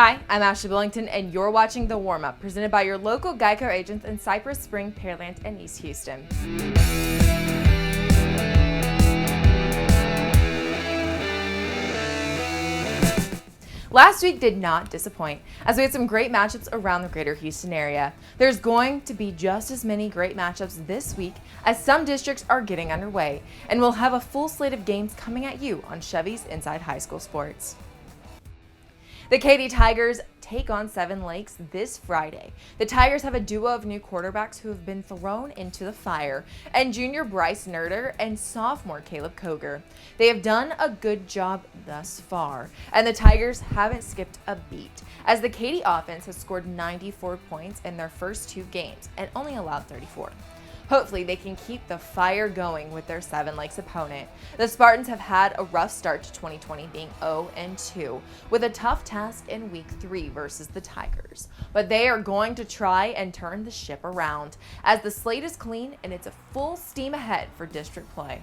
Hi, I'm Ashlea Billington, and you're watching The Warmup, presented by your local Geico agents in Cypress, Spring, Pearland, and East Houston. Last week did not disappoint, as we had some great matchups around the greater Houston area. There's going to be just as many great matchups this week as some districts are getting underway, and we'll have a full slate of games coming at you on Chevy's Inside High School Sports. The Katy Tigers take on Seven Lakes this Friday. The Tigers have a duo of new quarterbacks who have been thrown into the fire, and junior Bryce Nerder and sophomore Caleb Koger. They have done a good job thus far, and the Tigers haven't skipped a beat, as the Katy offense has scored 94 points in their first two games and only allowed 34. Hopefully, they can keep the fire going with their Seven Lakes opponent. The Spartans have had a rough start to 2020, being 0-2, with a tough task in Week 3 versus the Tigers. But they are going to try and turn the ship around, as the slate is clean and it's a full steam ahead for district play.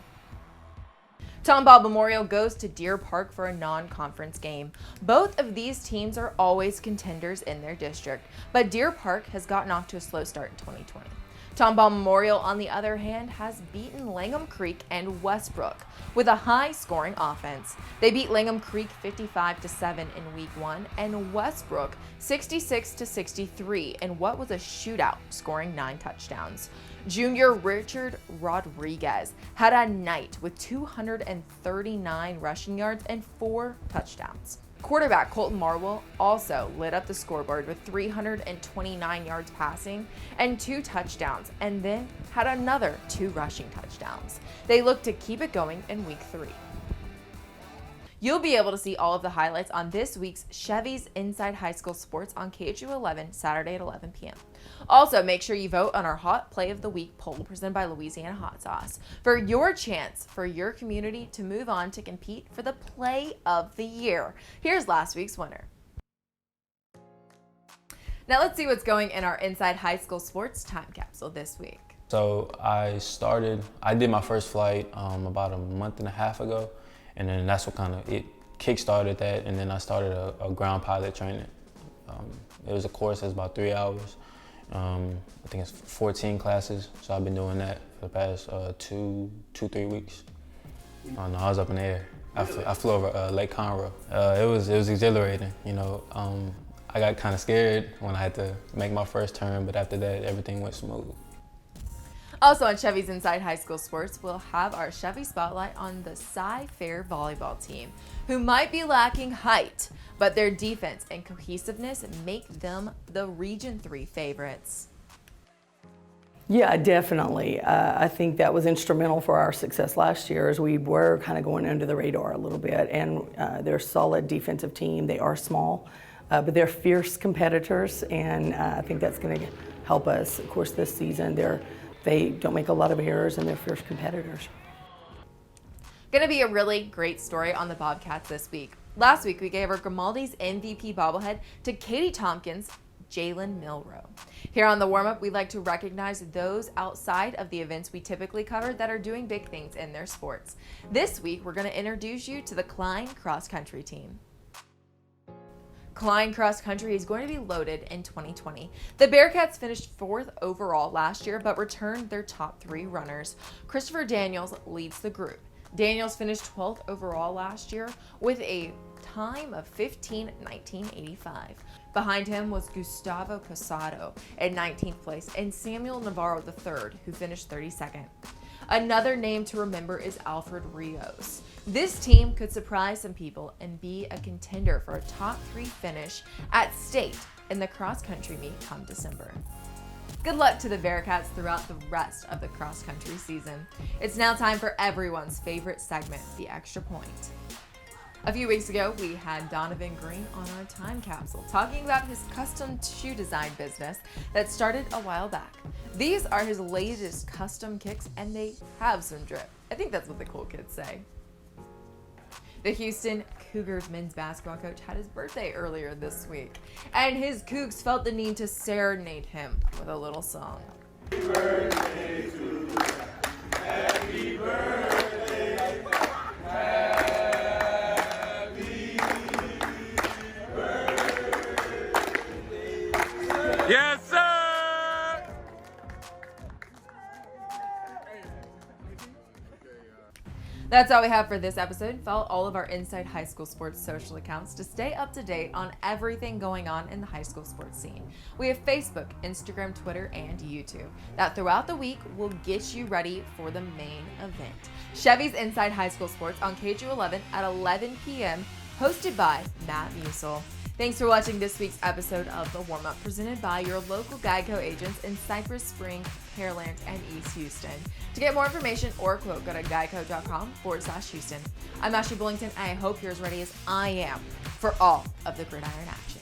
Tomball Memorial goes to Deer Park for a non-conference game. Both of these teams are always contenders in their district, but Deer Park has gotten off to a slow start in 2020. Tomball Memorial, on the other hand, has beaten Langham Creek and Westbrook with a high-scoring offense. They beat Langham Creek 55-7 in Week 1 and Westbrook 66-63 in what was a shootout, scoring 9 touchdowns. Junior Richard Rodriguez had a night with 239 rushing yards and 4 touchdowns. Quarterback Colton Marwell also lit up the scoreboard with 329 yards passing and 2 touchdowns, and then had another 2 rushing touchdowns. They look to keep it going in Week 3. You'll be able to see all of the highlights on this week's Chevy's Inside High School Sports on KHU 11, Saturday at 11 p.m. Also, make sure you vote on our Hot Play of the Week poll presented by Louisiana Hot Sauce for your chance for your community to move on to compete for the Play of the Year. Here's last week's winner. Now let's see what's going in our Inside High School Sports time capsule this week. So I did my first flight about a month and a half ago. And then that's what it kick-started that, and then I started a ground pilot training. It was a course that's about 3 hours. I think it's 14 classes, so I've been doing that for the past 2-3 weeks. I was up in the air. I flew over Lake Conroe. It was exhilarating, you know. I got kind of scared when I had to make my first turn, but after that, everything went smooth. Also on Chevy's Inside High School Sports, we'll have our Chevy Spotlight on the Cy Fair Volleyball team, who might be lacking height, but their defense and cohesiveness make them the Region 3 favorites. Yeah, definitely. I think that was instrumental for our success last year, as we were kind of going under the radar a little bit. And they're a solid defensive team. They are small, but they're fierce competitors, and I think that's going to help us. Of course, this season they don't make a lot of errors, and they're fierce competitors. Going to be a really great story on the Bobcats this week. Last week, we gave our Grimaldi's MVP bobblehead to Katie Tompkins' Jalen Milroe. Here on The Warmup, we like to recognize those outside of the events we typically cover that are doing big things in their sports. This week, we're going to introduce you to the Klein cross country team. Klein Cross Country is going to be loaded in 2020. The Bearcats finished 4th overall last year, but returned their top 3 runners. Christopher Daniels leads the group. Daniels finished 12th overall last year with a time of 15:19.85. Behind him was Gustavo Casado at 19th place and Samuel Navarro III, who finished 32nd. Another name to remember is Alfred Rios. This team could surprise some people and be a contender for a top 3 finish at state in the cross-country meet come December. Good luck to the Bearcats throughout the rest of the cross-country season. It's now time for everyone's favorite segment, the Extra Point. A few weeks ago, we had Donovan Green on our time capsule talking about his custom shoe design business that started a while back. These are his latest custom kicks, and they have some drip. I think that's what the cool kids say. The Houston Cougars men's basketball coach had his birthday earlier this week, and his Cougs felt the need to serenade him with a little song. Happy birthday to you. Happy birthday. Happy birthday. Yes, sir! That's all we have for this episode. Follow all of our Inside High School Sports social accounts to stay up to date on everything going on in the high school sports scene. We have Facebook, Instagram, Twitter, and YouTube that throughout the week will get you ready for the main event. Chevy's Inside High School Sports on KG11 at 11 p.m. hosted by Matt Musil. Thanks for watching this week's episode of The Warmup, presented by your local Geico agents in Cypress, Spring, Pearland, and East Houston. To get more information or quote, go to geico.com/Houston. I'm Ashlea Bullington, and I hope you're as ready as I am for all of the gridiron action.